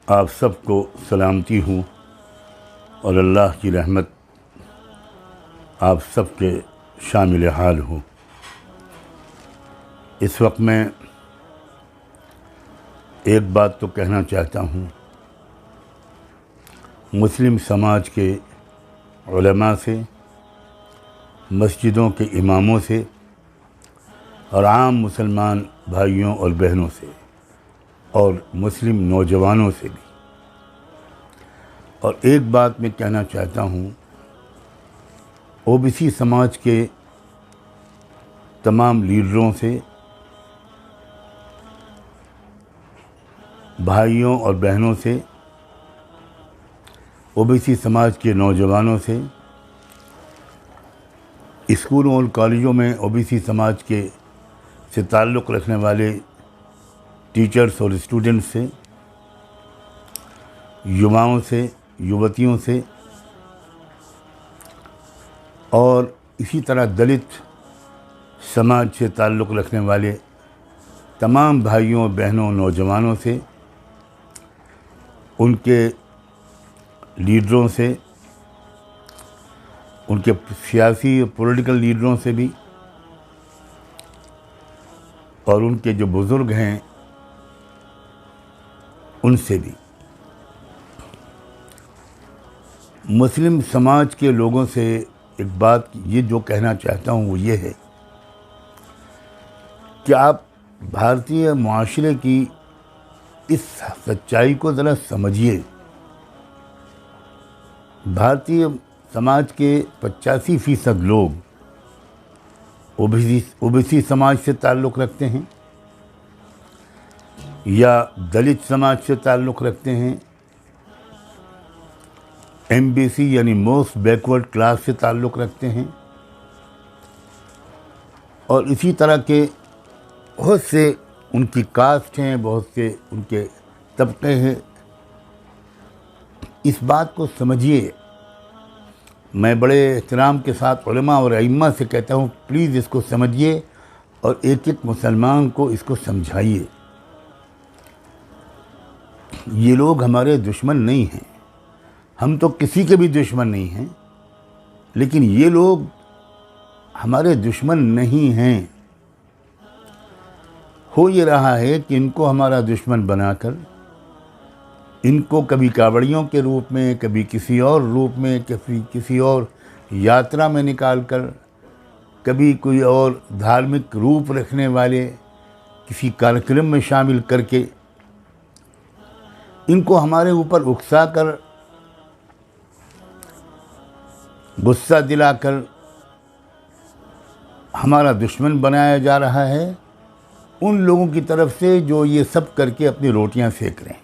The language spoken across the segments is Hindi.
आप सबको सलामती हूँ और अल्लाह की रहमत आप सबके शामिल हाल हो। इस वक्त मैं एक बात तो कहना चाहता हूँ, मुस्लिम समाज के उलमा से, मस्जिदों के इमामों से और आम मुसलमान भाइयों और बहनों से और मुस्लिम नौजवानों से भी। और एक बात मैं कहना चाहता हूँ, ओबीसी समाज के तमाम लीडरों से, भाइयों और बहनों से, ओबीसी समाज के नौजवानों से, स्कूलों और कॉलेजों में ओबीसी समाज के से ताल्लुक़ रखने वाले टीचर्स और स्टूडेंट्स से, युवाओं से, युवतियों से और इसी तरह दलित समाज से ताल्लुक़ रखने वाले तमाम भाइयों, बहनों, नौजवानों से, उनके लीडरों से, उनके सियासी और पॉलिटिकल लीडरों से भी और उनके जो बुज़ुर्ग हैं उनसे भी, मुस्लिम समाज के लोगों से एक बात ये जो कहना चाहता हूँ वो ये है कि आप भारतीय मुआशरे की इस सच्चाई को ज़रा समझिए। भारतीय समाज के 85% लोग ओबीसी समाज से ताल्लुक़ रखते हैं या दलित समाज से ताल्लुक़ रखते हैं, एमबीसी यानी मोस्ट बैकवर्ड क्लास से ताल्लुक़ रखते हैं और इसी तरह के बहुत से उनकी कास्ट हैं, बहुत से उनके तबके हैं। इस बात को समझिए। मैं बड़े एहतराम के साथ उलमा और अइम्मा से कहता हूँ, प्लीज़ इसको समझिए और एक एक मुसलमान को इसको समझाइए। ये लोग हमारे दुश्मन नहीं हैं, हम तो किसी के भी दुश्मन नहीं हैं, लेकिन ये लोग हमारे दुश्मन नहीं हैं। हो ये रहा है कि इनको हमारा दुश्मन बनाकर, इनको कभी कावड़ियों के रूप में, कभी किसी और रूप में, कभी किसी और यात्रा में निकालकर, कभी कोई और धार्मिक रूप रखने वाले किसी कार्यक्रम में शामिल करके इनको हमारे ऊपर उकसा कर, गुस्सा दिलाकर हमारा दुश्मन बनाया जा रहा है उन लोगों की तरफ से जो ये सब करके अपनी रोटियां सेक रहे हैं।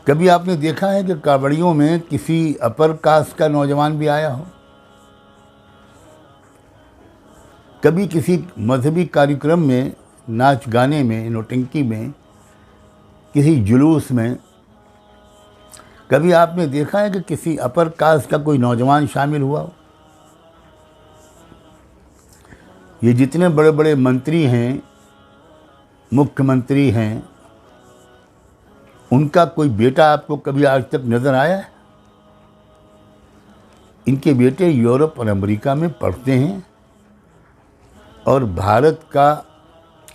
कभी आपने देखा है कि कावड़ियों में किसी अपर कास्ट का नौजवान भी आया हो? कभी किसी मजहबी कार्यक्रम में, नाच गाने में, नौटंकी में, किसी जुलूस में कभी आपने देखा है कि किसी अपर कास्ट का कोई नौजवान शामिल हुआ हो? ये जितने बड़े बड़े मंत्री हैं, मुख्यमंत्री हैं, उनका कोई बेटा आपको कभी आज तक नज़र आया है? इनके बेटे यूरोप और अमेरिका में पढ़ते हैं और भारत का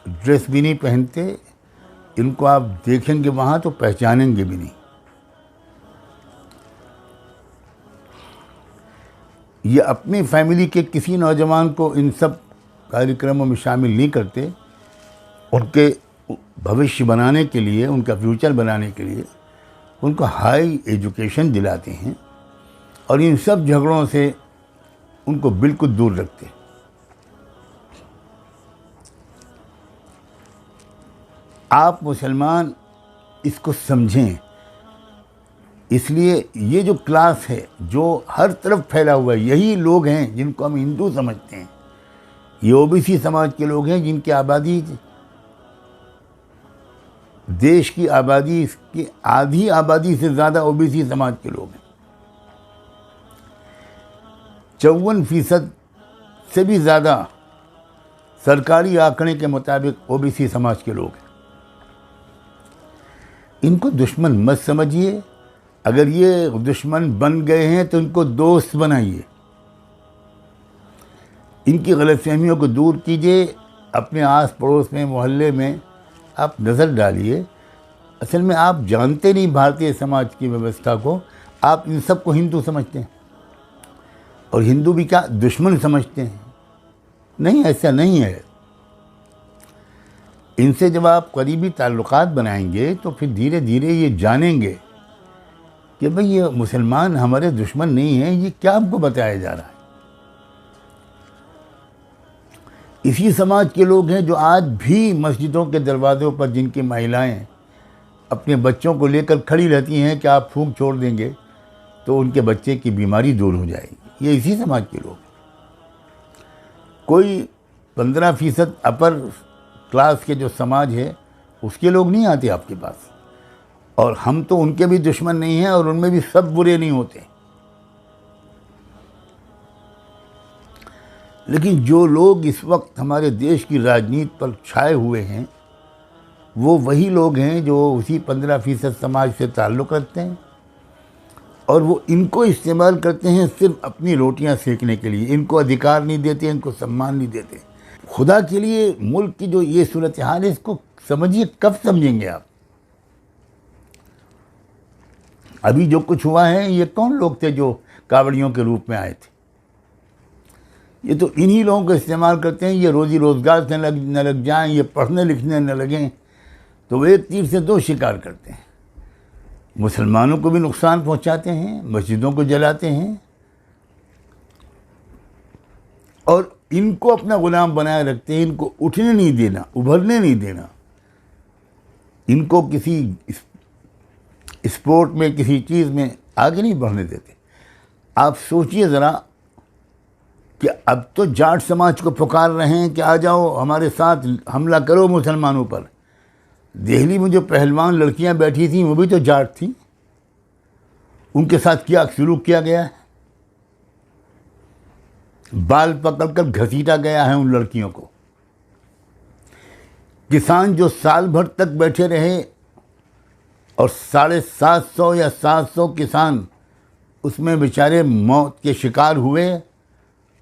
ड्रेस भी नहीं पहनते। इनको आप देखेंगे वहाँ तो पहचानेंगे भी नहीं। ये अपनी फैमिली के किसी नौजवान को इन सब कार्यक्रमों में शामिल नहीं करते। उनके भविष्य बनाने के लिए, उनका फ्यूचर बनाने के लिए उनको हाई एजुकेशन दिलाते हैं और इन सब झगड़ों से उनको बिल्कुल दूर रखते हैं। आप मुसलमान इसको समझें। इसलिए ये जो क्लास है जो हर तरफ फैला हुआ है, यही लोग हैं जिनको हम हिंदू समझते हैं। ये ओबीसी समाज के लोग हैं जिनकी आबादी, देश की आबादी की आधी आबादी से ज़्यादा ओबीसी समाज के लोग हैं। 54% से भी ज़्यादा सरकारी आंकड़े के मुताबिक ओबीसी समाज के लोग हैं। इनको दुश्मन मत समझिए। अगर ये दुश्मन बन गए हैं तो इनको दोस्त बनाइए। इनकी गलतफहमियों को दूर कीजिए। अपने आस पड़ोस में, मोहल्ले में आप नज़र डालिए। असल में आप जानते नहीं भारतीय समाज की व्यवस्था को। आप इन सब को हिंदू समझते हैं और हिंदू भी क्या दुश्मन समझते हैं। नहीं, ऐसा नहीं है। इनसे जब आप करीबी ताल्लुकात बनाएंगे तो फिर धीरे धीरे ये जानेंगे कि भाई ये मुसलमान हमारे दुश्मन नहीं हैं। ये क्या हमको बताया जा रहा है। इसी समाज के लोग हैं जो आज भी मस्जिदों के दरवाज़ों पर जिनकी महिलाएं अपने बच्चों को लेकर खड़ी रहती हैं कि आप फूंक छोड़ देंगे तो उनके बच्चे की बीमारी दूर हो जाएगी। ये इसी समाज के लोग। कोई 15% अपर क्लास के जो समाज है उसके लोग नहीं आते आपके पास। और हम तो उनके भी दुश्मन नहीं हैं और उनमें भी सब बुरे नहीं होते। लेकिन जो लोग इस वक्त हमारे देश की राजनीति पर छाए हुए हैं वो वही लोग हैं जो उसी 15% समाज से ताल्लुक़ रखते हैं और वो इनको इस्तेमाल करते हैं सिर्फ अपनी रोटियां सेकने के लिए। इनको अधिकार नहीं देते, इनको सम्मान नहीं देते। खुदा के लिए मुल्क की जो ये सूरत हाल है इसको समझिए। कब समझेंगे आप? अभी जो कुछ हुआ है ये कौन लोग थे जो कावड़ियों के रूप में आए थे? ये तो इन्हीं लोगों को इस्तेमाल करते हैं। ये रोज़ी रोज़गार से न लग जाएं, ये पढ़ने लिखने न लगें तो वो एक तीर से दो शिकार करते हैं। मुसलमानों को भी नुकसान पहुंचाते हैं, मस्जिदों को जलाते हैं और इनको अपना गुलाम बनाए रखते हैं। इनको उठने नहीं देना, उभरने नहीं देना। इनको किसी स्पोर्ट में, किसी चीज़ में आगे नहीं बढ़ने देते। आप सोचिए ज़रा कि अब तो जाट समाज को पुकार रहे हैं कि आ जाओ हमारे साथ हमला करो मुसलमानों पर। दिल्ली में जो पहलवान लड़कियां बैठी थीं वो भी तो जाट थी। उनके साथ क्या सलूक किया गया है? बाल पकड़कर घसीटा गया है उन लड़कियों को। किसान जो साल भर तक बैठे रहे और 750 या 700 किसान उसमें बेचारे मौत के शिकार हुए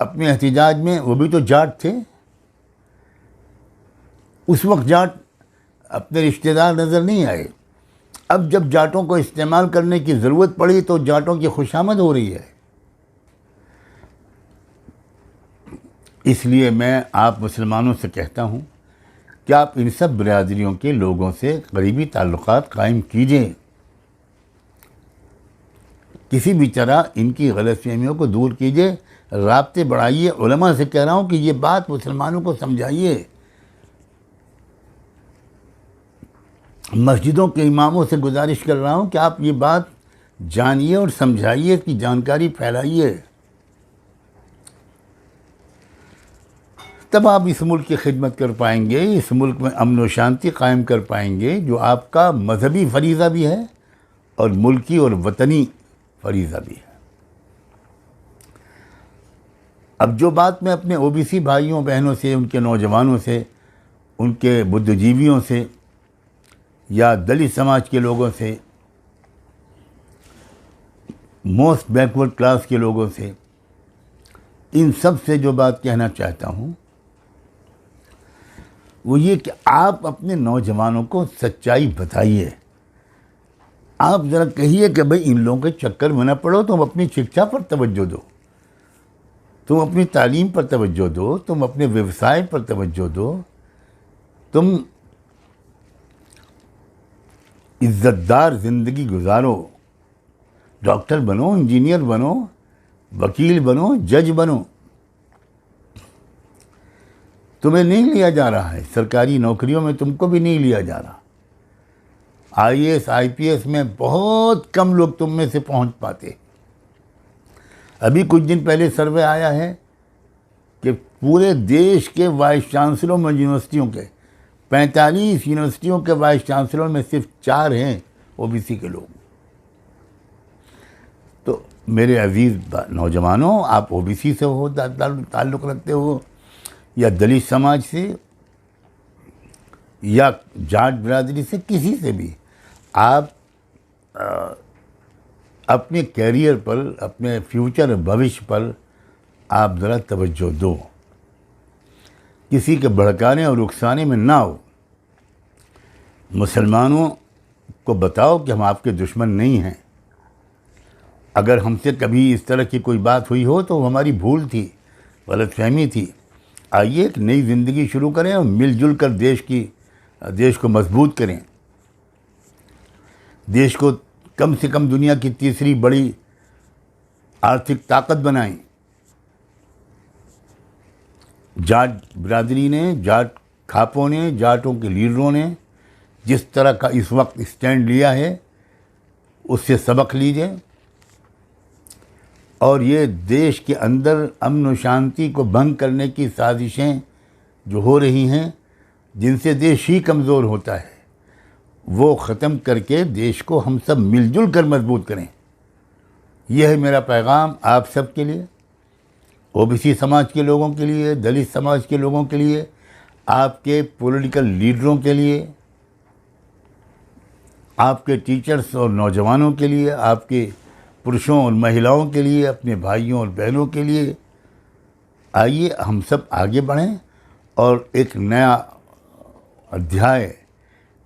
अपने एहतिजाज में, वो भी तो जाट थे। उस वक्त जाट अपने रिश्तेदार नज़र नहीं आए। अब जब जाटों को इस्तेमाल करने की ज़रूरत पड़ी तो जाटों की खुशामद हो रही है। इसलिए मैं आप मुसलमानों से कहता हूँ कि आप इन सब बिरादरियों के लोगों से करीबी ताल्लुकात कायम कीजिए। किसी भी तरह इनकी गलतफहमियों को दूर कीजिए, राब्ते बढ़ाइए। उलमा से कह रहा हूँ कि ये बात मुसलमानों को समझाइए। मस्जिदों के इमामों से गुजारिश कर रहा हूँ कि आप ये बात जानिए और समझाइए, इसकी जानकारी फैलाइए। तब आप इस मुल्क की खिदमत कर पाएंगे, इस मुल्क में अमन व शांति कायम कर पाएंगे जो आपका मजहबी फरीज़ा भी है और मुल्की और वतनी फरीज़ा भी है। अब जो बात मैं अपने ओबीसी भाइयों बहनों से, उनके नौजवानों से, उनके बुद्धिजीवियों से या दलित समाज के लोगों से, मोस्ट बैकवर्ड क्लास के लोगों से, इन सब से जो बात कहना चाहता हूँ वो ये कि आप अपने नौजवानों को सच्चाई बताइए। आप ज़रा कहिए कि भाई इन लोगों के चक्कर में न पड़ो, तुम अपनी शिक्षा पर तवज्जो दो, तुम अपनी तालीम पर तवज्जो दो, तुम अपने व्यवसाय पर तवज्जो दो, तुम इज़्ज़तदार ज़िंदगी गुजारो, डॉक्टर बनो, इंजीनियर बनो, वकील बनो, जज बनो। तुम्हें नहीं लिया जा रहा है सरकारी नौकरियों में, तुमको भी नहीं लिया जा रहा। आईएएस आईपीएस में बहुत कम लोग तुम में से पहुंच पाते। अभी कुछ दिन पहले सर्वे आया है कि पूरे देश के वाइस चांसलरों में यूनिवर्सिटियों के 45 यूनिवर्सिटियों के वाइस चांसलरों में सिर्फ 4 हैं ओबीसी के लोग। तो मेरे अजीज़ नौजवानों, आप ओबीसी से हो ताल्लुक़ रखते हो या दलित समाज से या जाट बिरादरी से, किसी से भी, आप अपने कैरियर पर, अपने फ्यूचर भविष्य पर आप ज़रा तवज्जो दो, किसी के भड़काने और उकसाने में ना हो। मुसलमानों को बताओ कि हम आपके दुश्मन नहीं हैं। अगर हमसे कभी इस तरह की कोई बात हुई हो तो हमारी भूल थी, गलतफहमी थी। आइए एक नई ज़िंदगी शुरू करें और मिलजुल कर देश को मजबूत करें। देश को कम से कम दुनिया की तीसरी बड़ी आर्थिक ताकत बनाएं। जाट बिरादरी ने, जाट खापों ने, जाटों के लीडरों ने जिस तरह का इस वक्त स्टैंड लिया है, उससे सबक लीजिए और ये देश के अंदर अमन और शांति को भंग करने की साजिशें जो हो रही हैं, जिनसे देश ही कमज़ोर होता है, वो ख़त्म करके देश को हम सब मिलजुल कर मजबूत करें। यह है मेरा पैगाम आप सब के लिए, ओबीसी समाज के लोगों के लिए, दलित समाज के लोगों के लिए, आपके पॉलिटिकल लीडरों के लिए, आपके टीचर्स और नौजवानों के लिए, आपके पुरुषों और महिलाओं के लिए, अपने भाइयों और बहनों के लिए। आइए हम सब आगे बढ़ें और एक नया अध्याय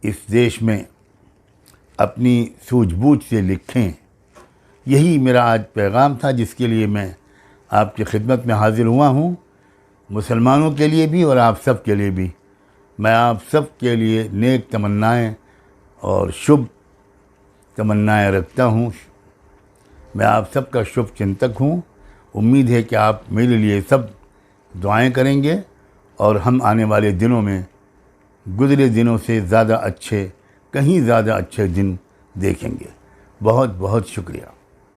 इस देश में अपनी सूझबूझ से लिखें। यही मेरा आज पैगाम था जिसके लिए मैं आपकी खिदमत में हाजिर हुआ हूँ। मुसलमानों के लिए भी और आप सब के लिए भी मैं आप सब के लिए नेक तमन्नाएं और शुभ तमन्नाएं रखता हूँ। मैं आप सब का शुभ चिंतक हूँ। उम्मीद है कि आप मेरे लिए सब दुआएं करेंगे और हम आने वाले दिनों में गुज़रे दिनों से ज़्यादा अच्छे, कहीं ज़्यादा अच्छे दिन देखेंगे। बहुत बहुत शुक्रिया।